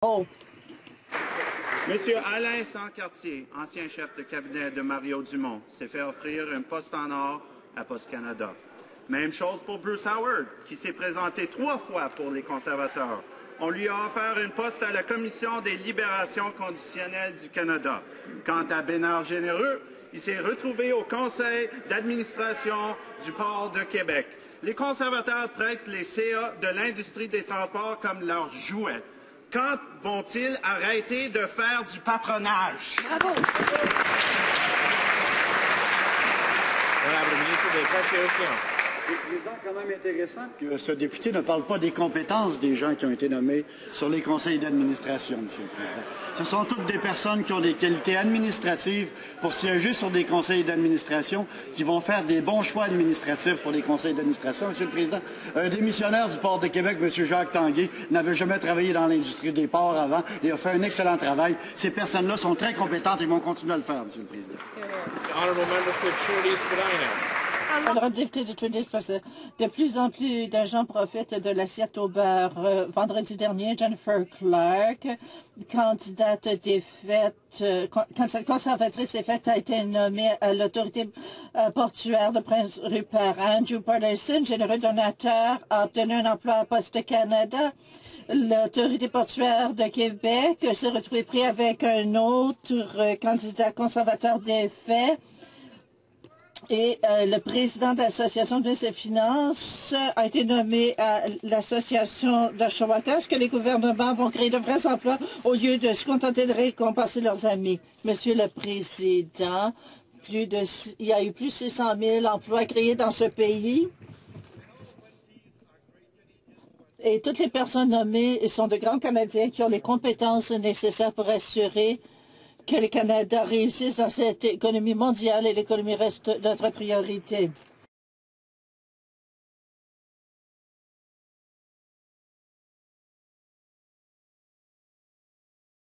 Oh. Monsieur Alain Sancartier, ancien chef de cabinet de Mario Dumont, s'est fait offrir un poste en or à Poste Canada. Même chose pour Bruce Howard, qui s'est présenté 3 fois pour les conservateurs. On lui a offert un poste à la Commission des libérations conditionnelles du Canada. Quant à Bénard Généreux, il s'est retrouvé au conseil d'administration du port de Québec. Les conservateurs traitent les CA de l'industrie des transports comme leurs jouets. Quand vont-ils arrêter de faire du patronage? Bravo! Honorable ministre de l'Éducation. C'est quand même intéressant que ce député ne parle pas des compétences des gens qui ont été nommés sur les conseils d'administration, Monsieur le Président. Ce sont toutes des personnes qui ont des qualités administratives pour siéger sur des conseils d'administration, qui vont faire des bons choix administratifs pour les conseils d'administration, Monsieur le Président. Un démissionnaire du port de Québec, Monsieur Jacques Tanguay, n'avait jamais travaillé dans l'industrie des ports avant et a fait un excellent travail. Ces personnes-là sont très compétentes et vont continuer à le faire, Monsieur le Président. Honorable member for Trinity Spadina. Honorable député de Trinity, parce que de plus en plus de gens profitent de l'assiette au beurre. Vendredi dernier, Jennifer Clark, candidate conservatrice des fêtes, a été nommée à l'autorité portuaire de Prince Rupert. Andrew Patterson, généreux donateur, a obtenu un emploi à Poste Canada. L'autorité portuaire de Québec s'est retrouvée pris avec un autre candidat conservateur des faits. Et le président de l'Association de ministres des Finances a été nommé à l'Association d'Oshawa. Est-ce que les gouvernements vont créer de vrais emplois au lieu de se contenter de récompenser leurs amis? Monsieur le Président, il y a eu plus de 600 000 emplois créés dans ce pays. Et toutes les personnes nommées sont de grands Canadiens qui ont les compétences nécessaires pour assurer que le Canada réussisse dans cette économie mondiale et l'économie reste notre priorité.